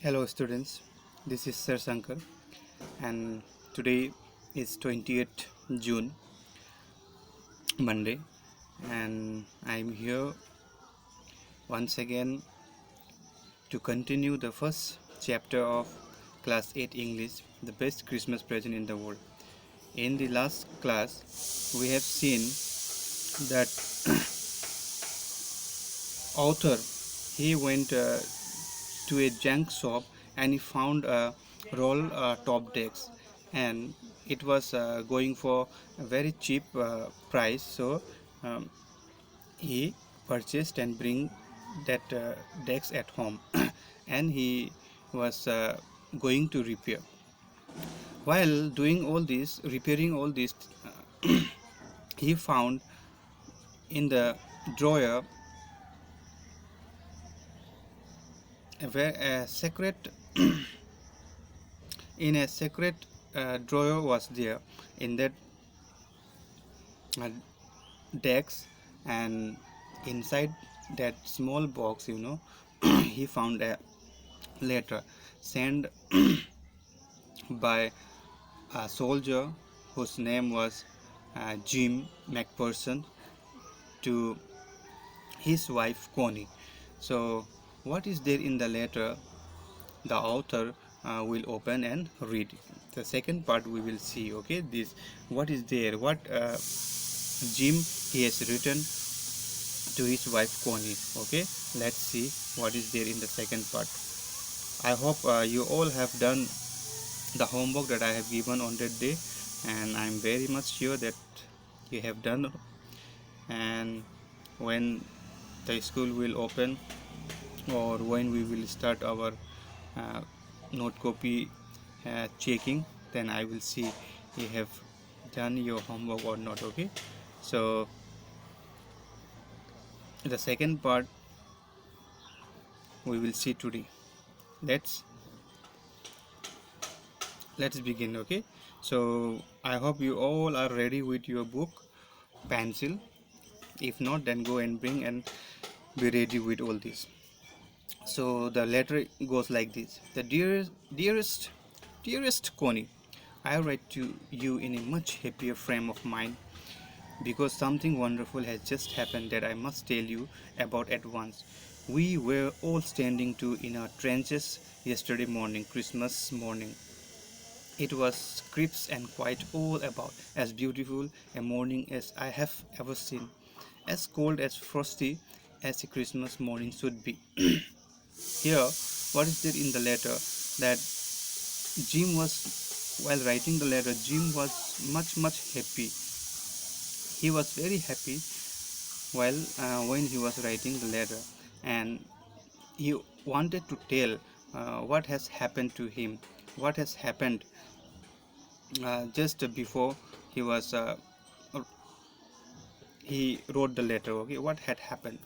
Hello students, this is Sir Shankar and today is 28th June, Monday, and I'm here once again to continue the first chapter of Class 8 English, the best Christmas present in the world. In the last class, we have seen that author, he went to a junk shop and he found a roll top decks, and it was going for a very cheap price, so um, he purchased and bring that decks at home and he was going to repair. While doing all this, repairing all this, he found in the drawer a secret in a secret drawer was there in that uh, decks, and inside that small box, he found a letter sent by a soldier whose name was Jim McPherson to his wife Connie. So what is there in the letter, the author will open and read. The second part we will see, okay, this what is there, what Jim he has written to his wife Connie. Okay, let's see what is there in the second part. I hope you all have done the homework that I have given on that day, and I'm very much sure that you have done. And when the school will open, or when we will start our uh, note copy checking, then I will see you have done your homework or not. Okay, so the second part we will see today. Let's begin. Okay, so I hope you all are ready with your book, pencil. If not, then go and bring and be ready with all this. So the letter goes like this: the dearest Connie, I write to you in a much happier frame of mind because something wonderful has just happened that I must tell you about at once. We were all standing in our trenches yesterday morning, Christmas morning. It was crisp and quiet all about, as beautiful a morning as I have ever seen, as cold as frosty as a Christmas morning should be. Here, what is there in the letter? That while writing the letter, Jim was much happy. He was very happy while when he was writing the letter, and he wanted to tell what has happened to him, what has happened just before he was he wrote the letter. Okay, what had happened?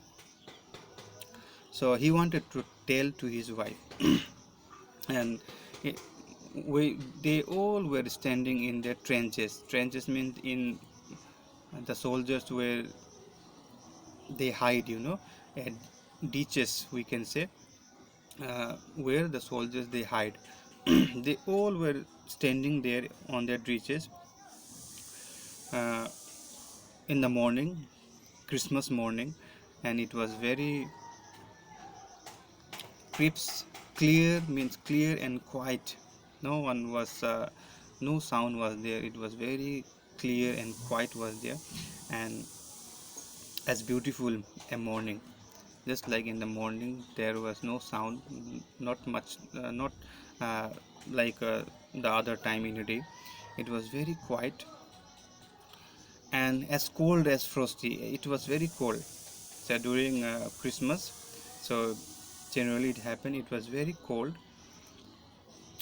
So he wanted to tell to his wife, and it, they all were standing in their trenches. Trenches means in the soldiers where they hide, at ditches, we can say, where the soldiers they hide. They all were standing there on their ditches uh, in the morning, Christmas morning, and it was very crisp. Clear means clear and quiet. No one was, no sound was there. It was very clear and quiet was there, and as beautiful a morning. Just like in the morning, there was no sound, not much, not uh, like the other time in a day. It was very quiet and as cold as frosty. It was very cold. So during Christmas, so generally it happened. It was very cold,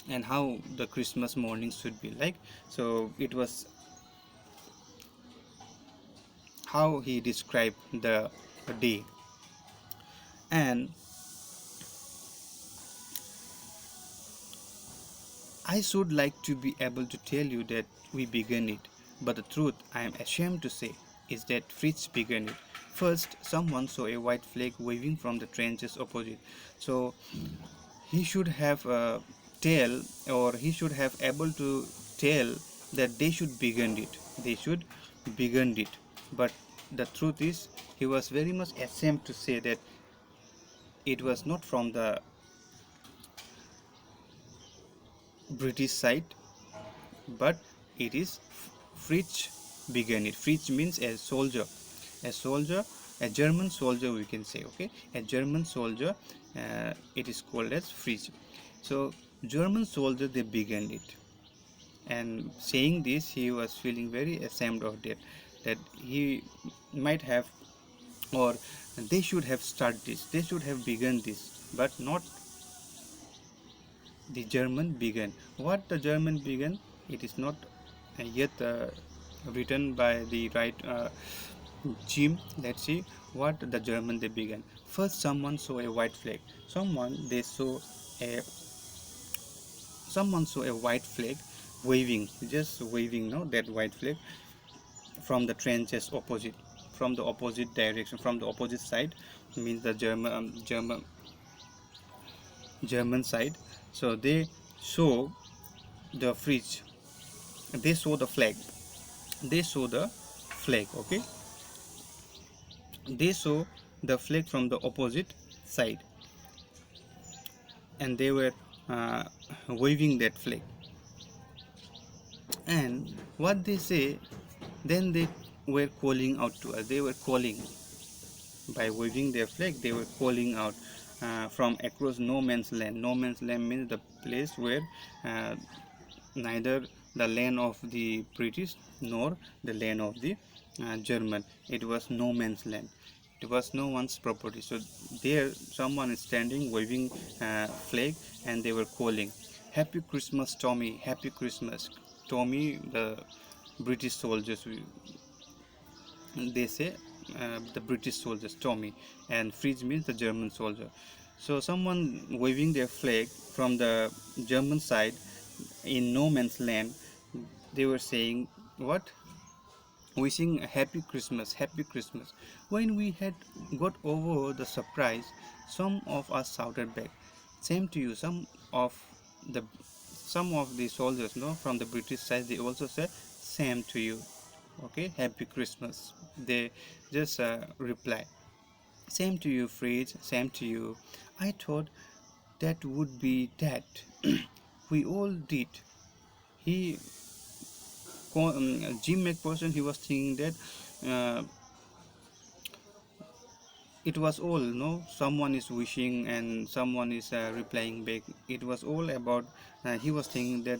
and how the Christmas morning should be like. So it was how he described the day, and I should like to be able to tell you that we began it, but the truth I am ashamed to say is that Fritz began it. First, someone saw a white flag waving from the trenches opposite. So he should have tell, or he should have able to tell that they should begin it. They should begin it. But the truth is, he was very much ashamed to say that it was not from the British side, but it is Fritz began it. Fritz means a soldier, a German soldier, we can say. Okay, a German soldier. It is called as Fritz. So German soldier, they began it, and saying this, he was feeling very ashamed of that. That he might have, or they should have started this. They should have begun this, but not the German began. What the German began, it is not yet written by the right Jim. Let's see what the German they began. First, someone saw a white flag. A Someone saw a white flag waving, just waving, no, that white flag from the trenches opposite, from the opposite direction, from the opposite side, means the German side. So they saw the fridge, they saw the flag, they saw the flag. Okay, they saw the flag from the opposite side, and they were waving that flag. And what they say, then they were calling out to us. They were calling by waving their flag. They were calling out from across no man's land. No man's land means the place where neither the land of the British nor the land of the German. It was no man's land. It was no one's property. So there, someone is standing waving flag, and they were calling, "Happy Christmas, Tommy! Happy Christmas, Tommy!" The British soldiers, they say, the British soldiers, Tommy, and Fritz means the German soldier. So someone waving their flag from the German side in no man's land, they were saying what? Wishing a happy Christmas, happy Christmas. When we had got over the surprise, some of us shouted back, "Same to you." The some of the soldiers, no, from the British side, they also said, "Same to you." Okay, happy Christmas. They just reply, "Same to you, Fritz. Same to you." I thought that would be that. We all did. He Jim McPherson, he was thinking that it was all, no, someone is wishing and someone is replying back. It was all about, he was thinking that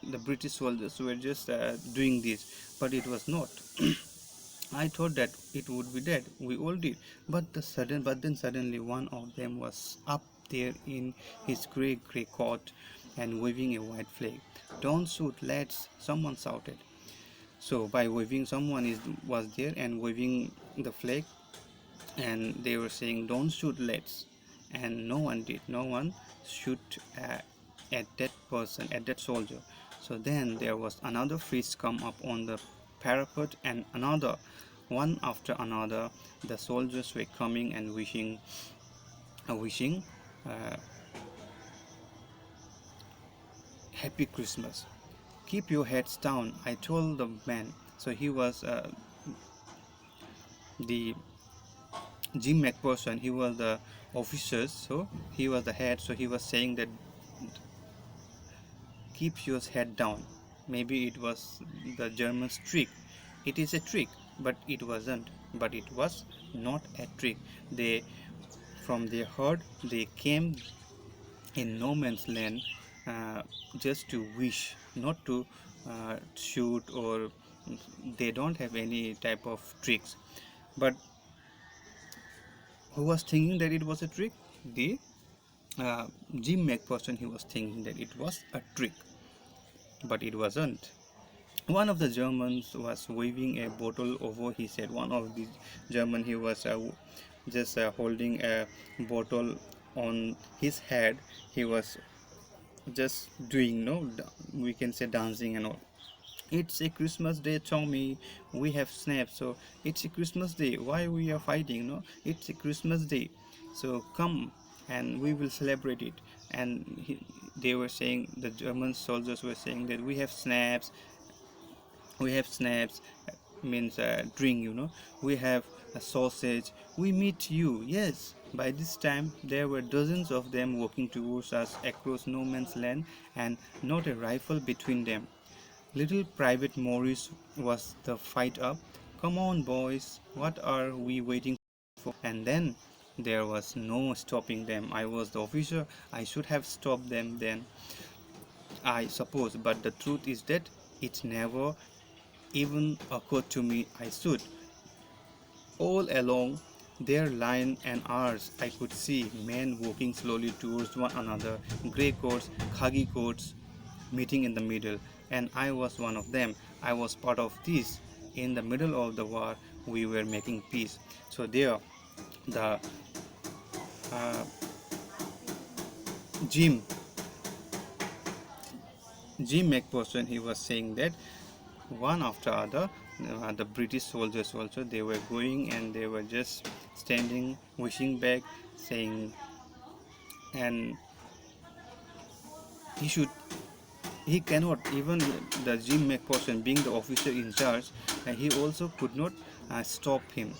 the British soldiers were just doing this, but it was not. I thought that it would be that we all did, but then suddenly one of them was up there in his grey coat and waving a white flag. "Don't shoot, lads!" someone shouted. So by waving, someone was there and waving the flag, and they were saying, "Don't shoot, lads!" And no one did. No one shoot at that person, at that soldier. So then there was another freeze come up on the parapet, and another, one after another, the soldiers were coming and wishing uh, happy Christmas. "Keep your heads down," I told the man. So he was the Jim McPherson, he was the officer, so he was the head, so he was saying that keep your head down. Maybe it was the German's trick. It is a trick, but it wasn't. But it was not a trick. They, from their herd, they came in no man's land just to wish, not to shoot, or they don't have any type of tricks. But who was thinking that it was a trick? The Jim McPherson, he was thinking that it was a trick, but it wasn't. One of the Germans was waving a bottle over his head. One of the German, he was just holding a bottle on his head. He was just doing, no, we can say dancing and all. "It's a Christmas day, Tommy. We have snaps. So it's a Christmas day. Why we are fighting? No, it's a Christmas day. So come and we will celebrate it. And they were saying, the German soldiers were saying that we have snaps, means drink, we have a sausage, we meet you. Yes, by this time there were dozens of them walking towards us across no man's land, and not a rifle between them. Little Private Morris was the fight up. Come on, boys, what are we waiting for? And then there was no stopping them. I was the officer, I should have stopped them then, I suppose, but the truth is that it never even occurred to me I should. All along their line and ours, I could see men walking slowly towards one another, grey coats, khaki coats, meeting in the middle, and I was one of them. I was part of this. In the middle of the war, we were making peace. So there, the uh, Jim Jim McPherson, he was saying that one after other, the British soldiers also, they were going and they were just standing, wishing back, saying, and he should, he cannot, even the Jim McPherson being the officer in charge, he also could not stop him.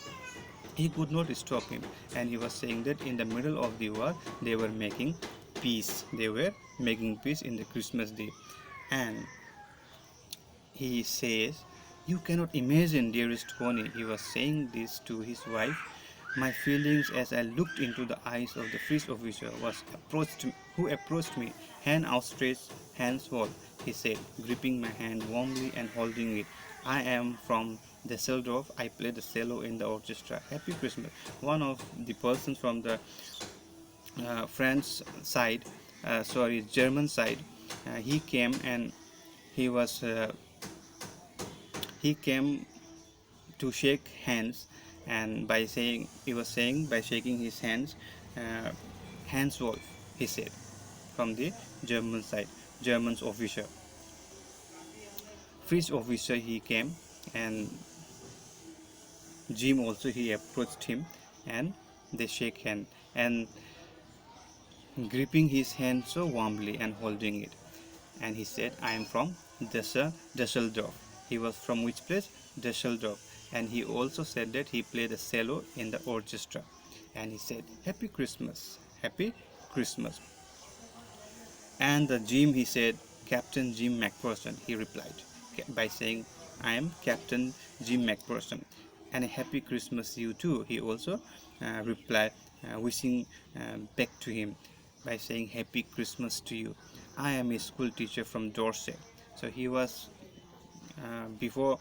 He could not stop him, and he was saying that in the middle of the war, they were making peace. They were making peace in the Christmas day, and he says, you cannot imagine, dearest Connie, he was saying this to his wife, my feelings as I looked into the eyes of the French officer who approached me, hand outstretched, hands full, he said, gripping my hand warmly and holding it. I am from Düsseldorf. I play the cello in the orchestra. Happy Christmas. One of the persons from the French side, German side, he came and he was he came to shake hands, and by shaking his hands, uh, hands Wolf, he said, from the German side, German's officer, French officer, he came, and Jim also, he approached him, and they shake hand, and gripping his hand so warmly and holding it, and he said, I am from Düsseldorf. He was from which place? Düsseldorf. And he also said that he played the cello in the orchestra. And he said, Happy Christmas, Happy Christmas. And the Jim, he said, Captain Jim McPherson, he replied by saying, I am Captain Jim McPherson, and a Happy Christmas you too. He also replied, wishing back to him by saying, Happy Christmas to you. I am a school teacher from Dorset. So he was, before,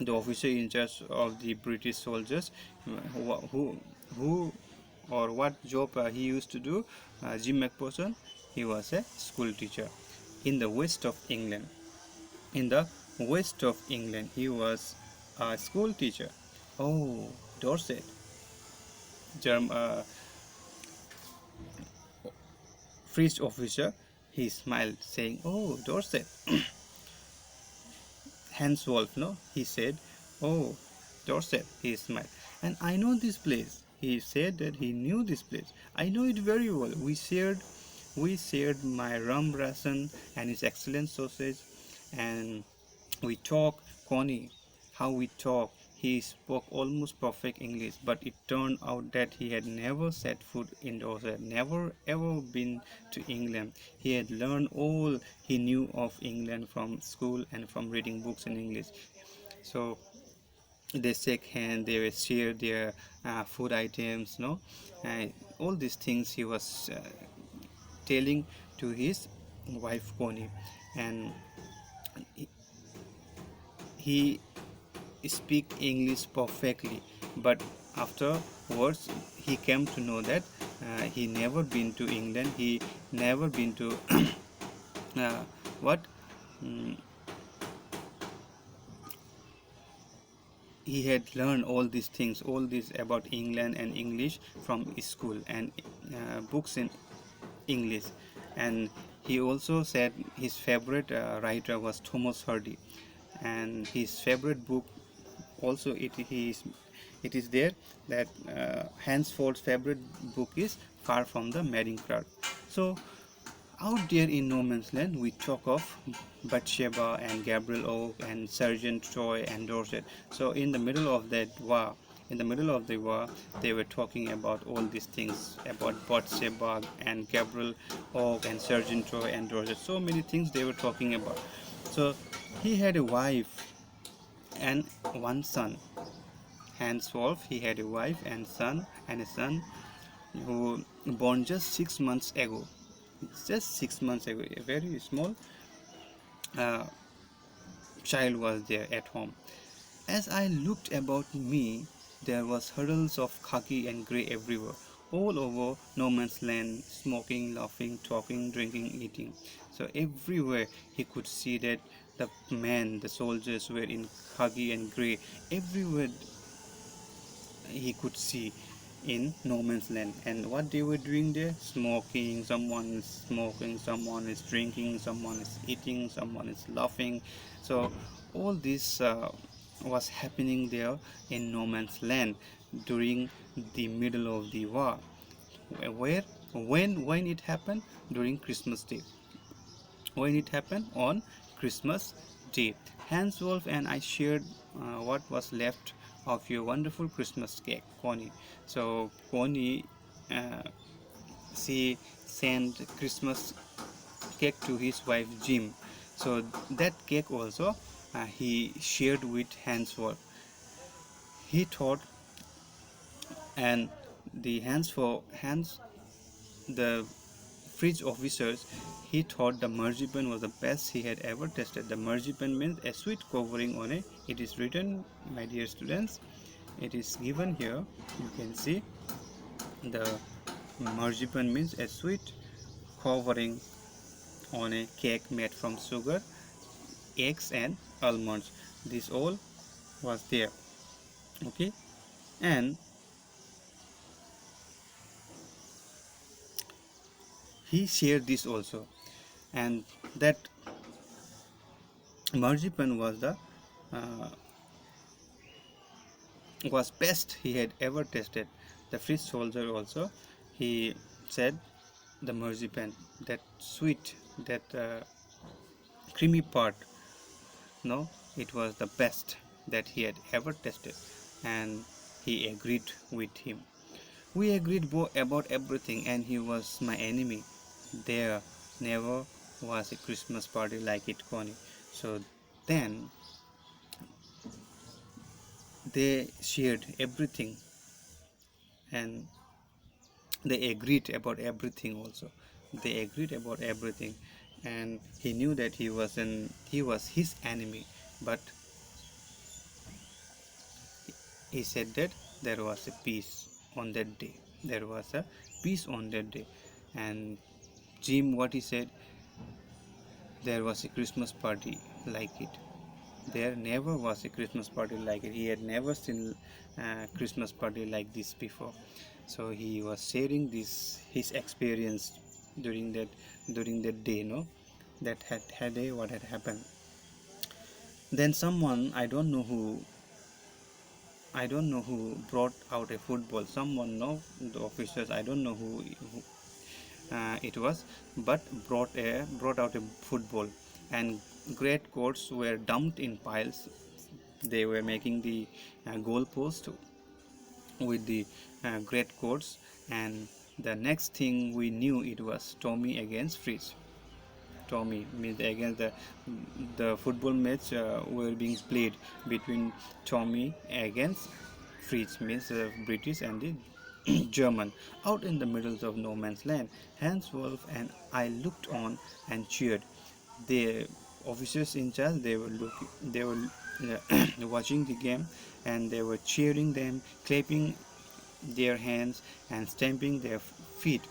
the officer in charge of the British soldiers, who or what job he used to do, Jim McPherson, he was a school teacher in the west of England. In the west of England, he was a school teacher. Oh, Dorset. French officer, he smiled, saying, Oh, Dorset. Hans Wolf, no? He said, Oh, Dorset, he smiled. And I know this place. He said that he knew this place. I know it very well. We shared my rum ration and his excellent sausage, and we talk, Connie, how we talk. He spoke almost perfect English, but it turned out that he had never set foot in Dorset, never ever been to England. He had learned all he knew of England from school and from reading books in English. So they shake hands, they will share their food items, no, all these things he was telling to his wife Connie, and he speak English perfectly, but afterwards he came to know that he never been to England, he never been to what mm, he had learned all these things, all this about England and English from school and books in English. And he also said his favorite writer was Thomas Hardy, and his favorite book also, it is there that Hans Ford's favorite book is car from the mating crowd. So out there in no man's land, we talk of Bathsheba and Gabriel Oak and Sergeant Troy and Dorset. So in the middle of that war, in the middle of the war, they were talking about all these things about Bathsheba and Gabriel Oak and Sergeant Troy and Dorset. So many things they were talking about. So he had a wife and one son. Hans Wolf, he had a wife and a son who born just 6 months ago. Just 6 months ago, a very small uh, child was there at home. As I looked about me, there was huddles of khaki and grey everywhere, all over no man's land, smoking, laughing, talking, drinking, eating. So everywhere he could see that the men, the soldiers were in khaki and grey. Everywhere he could see in no man's land. And what they were doing there, smoking, someone is smoking, someone is drinking, someone is eating, someone is laughing. So all this was happening there in no man's land during the middle of the war. Where when it happened? During Christmas day. When it happened? On Christmas day. Hans Wolf and I shared what was left of your wonderful Christmas cake, Connie. So Connie, uh, she sent Christmas cake to his wife Jim. So that cake also he shared with Hans Wolf. He thought, and the Hans, the fridge officers, he thought the marzipan was the best he had ever tasted. The marzipan means a sweet covering on it. It is written, my dear students, it is given here. You can see the marzipan means a sweet covering on a cake made from sugar, eggs, and almonds. This all was there. Okay, and he shared this also, and that marzipan uh, was best he had ever tasted. The fish soldier also, he said the marzipan, that sweet, that creamy part, no, it was the best that he had ever tasted, and he agreed with him. We agreed about everything, and he was my enemy. There never was a Christmas party like it, Connie. So then they shared everything, and they agreed about everything also. They agreed about everything, and he knew that he was his enemy, but he said that there was a peace on that day. There was a peace on that day. And Jim, what he said, there was a Christmas party like it. There never was a Christmas party like it. He had never seen a Christmas party like this before. So he was sharing this his experience during that day, no, that had a what had happened. Then someone, I don't know who brought out a football. Someone, no, the officers, I don't know who it was, but brought out a football, and great coats were dumped in piles. They were making the goal post with the great coats, and the next thing we knew, it was Tommy against Fritz. Tommy means against the football match were being played between Tommy against Fritz, means British and the German, out in the middle of no man's land. Hans Wolf and I looked on and cheered. The officers in charge, they were watching the game, and they were cheering them, clapping their hands and stamping their feet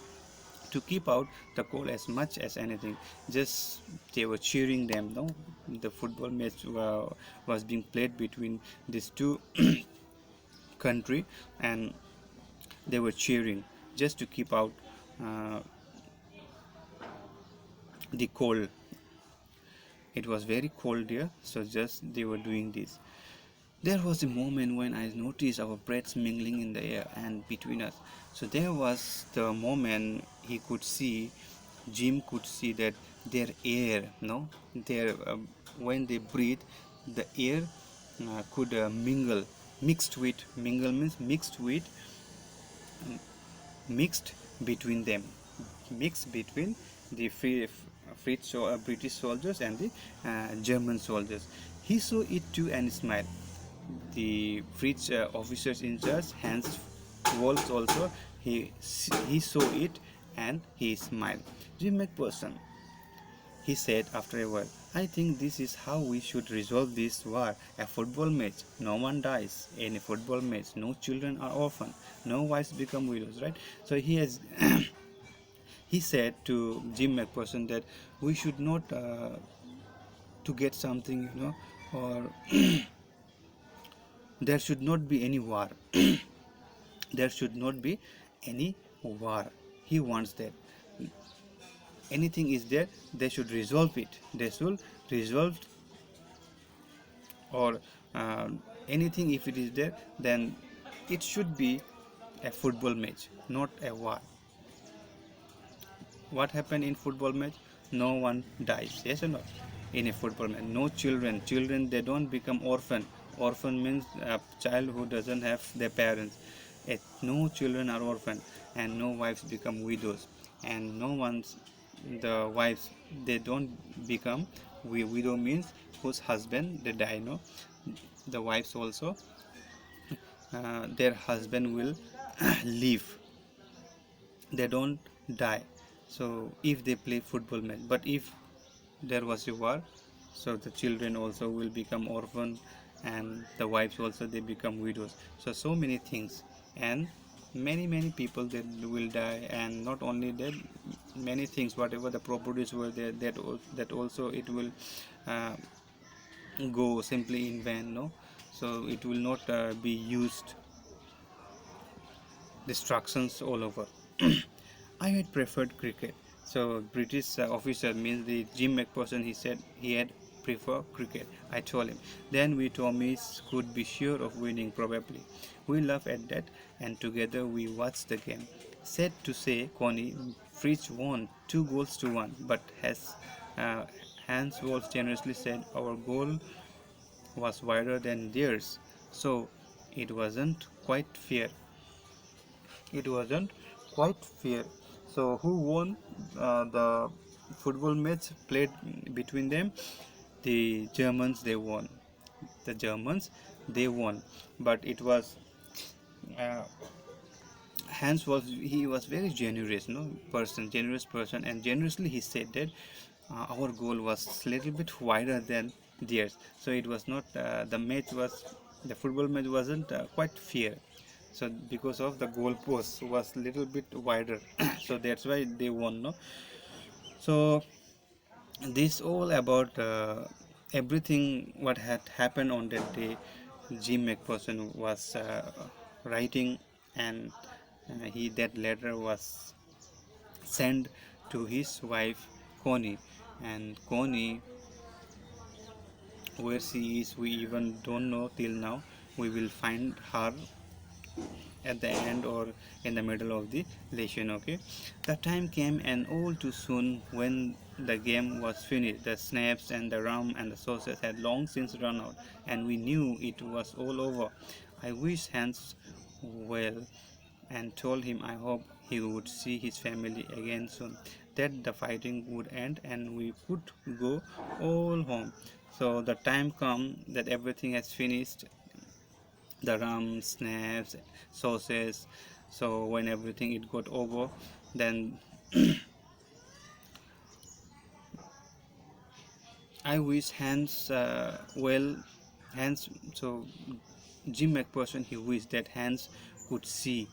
to keep out the cold as much as anything. Just they were cheering them, no, the football match was being played between these two country, and they were cheering just to keep out uh, the cold. It was very cold here, so just they were doing this. There was a moment when I noticed our breaths mingling in the air and between us. So there was the moment he could see, Jim could see that their air, no, their when they breathe, the air could mingle, mingle means mixed between them, mixed between the British soldiers and the German soldiers. He saw it too and smiled. The French officers in charge, Hans Wolf also, he saw it and he smiled. Jim McPherson, he said after a while, I think this is how we should resolve this war. A football match, no one dies in a football match, no children are orphaned, no wives become widows, right? So he has he said to Jim McPherson that we should not to get something, or there should not be any war. There should not be any war. He wants that anything is there, they should resolve it. They should resolve, or anything if it is there, then it should be a football match, not a war. What happened in football match? No one dies, yes or no? In a football match, no children they don't become orphan means a child who doesn't have their parents. No children are orphan, and no wives become widows, and no one's the wives they don't become widow means whose husband they die, no. The wives also their husband will leave, they don't die. So if they play football match, but if there was a war, so the children also will become orphan, and the wives also they become widows. So many things, and many people that will die, and not only that, many things, whatever the properties were there, that also it will uh, go simply in vain, no. So it will not be used, distractions all over. I had preferred cricket. So British officer means the Jim McPherson. He said he had prefer cricket. I told him. Then we Tommies could be sure of winning probably. We laughed at that, and together we watched the game. Sad to say, Connie, Fritz won 2 goals to 1, but as uh, Hans Wolf generously said, our goal was wider than theirs, so it wasn't quite fair. It wasn't quite fair. So who won the football match played between them? The Germans they won. The Germans they won, but it was uh, Hans was very generous, no person, generous person, and generously he said that our goal was little bit wider than theirs. So it was not the football match wasn't quite fair. So because of the goal post was little bit wider, so that's why they won, no. So this all about everything what had happened on that day. Jim McPherson was writing, and he that letter was sent to his wife Connie, and Connie, where she is we even don't know till now. We will find her at the end or in the middle of the lesson. Okay, the time came, and all too soon, when the game was finished. The snaps and the rum and the sauces had long since run out, and we knew it was all over. I wished Hans well, and told him I hope he would see his family again soon, that the fighting would end and we could go all home. So the time come that everything has finished, the rum, snaps, sauces. So when everything it got over, then I wish Hans well, Hans. So Jim McPherson he wished that Hans could see,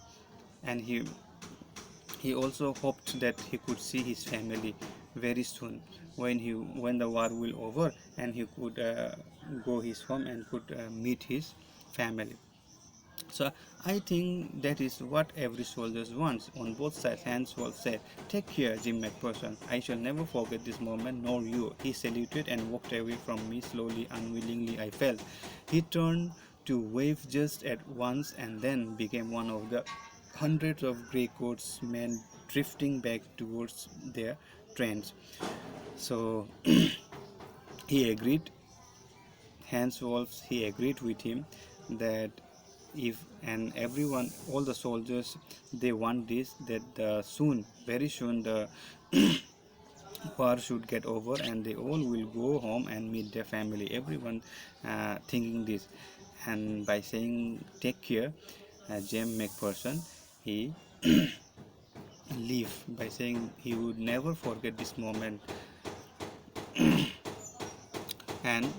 and he also hoped that he could see his family very soon when the war will over, and he could go his home and could meet his family. So I think that is what every soldier wants on both sides. Hans Wolf said, "Take care, Jim McPherson. I shall never forget this moment, nor you." He saluted and walked away from me slowly, unwillingly I felt. He turned to wave just at once and then became one of the hundreds of grey coats men drifting back towards their trains. So he agreed, Hans Wolf, he agreed with him that if and everyone, all the soldiers, they want this, that soon, very soon, the war should get over and they all will go home and meet their family. Everyone thinking this, and by saying take care, James McPherson, he leave by saying he would never forget this moment, and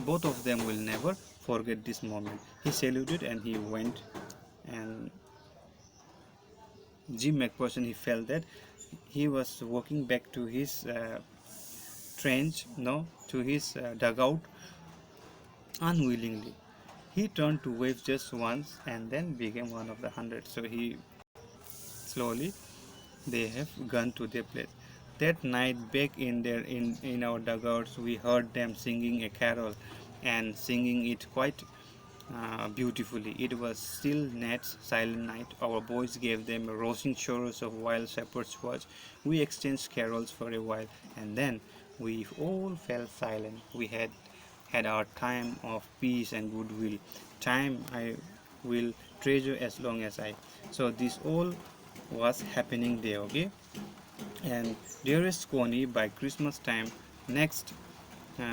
both of them will never forget this moment. He saluted and he went, and Jim McPherson, he felt that he was walking back to his trench, no, to his dugout unwillingly. He turned to wave just once and then became one of the hundred. So he slowly, they have gone to their place. That night, back in our dugouts, we heard them singing a carol, and singing it quite beautifully. It was still Nat's silent night. Our boys gave them a rousing chorus of wild shepherd's watch. We exchanged carols for a while, and then we all fell silent. We had our time of peace and goodwill. Time I will treasure as long as I. So this all was happening there, okay? And dearest Connie, by Christmas time next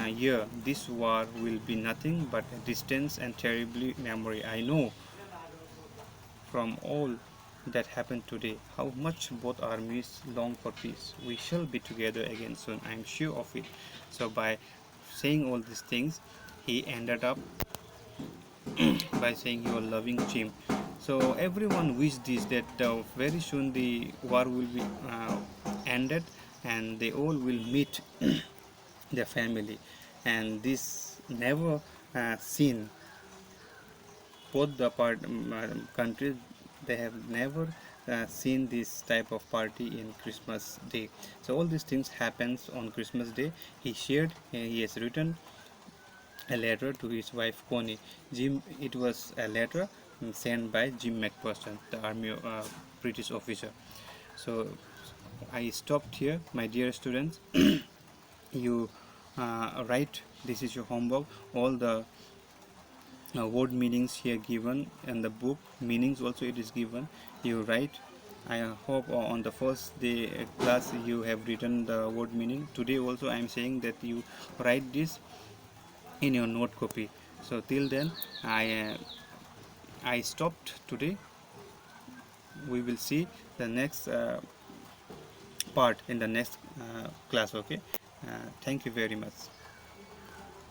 year, this war will be nothing but a distant and terrible memory. I know from all that happened today how much both armies long for peace. We shall be together again soon, I am sure of it. So by saying all these things, he ended up by saying you are loving Jim. So everyone wished this, that very soon the war will be ended and they all will meet their family. And this never seen, both the countries, they have never seen this type of party in Christmas Day. So all these things happens on Christmas Day. He shared, he has written a letter to his wife Connie. Jim, it was a letter sent by Jim McPherson, the army British officer. So I stopped here, my dear students. You write, this is your homework, all the word meanings here given, and the book meanings also it is given. You write. I hope on the first day class you have written the word meaning. Today also I am saying that you write this in your note copy. So till then I stopped today. We will see the next part in the next class, okay? Thank you very much.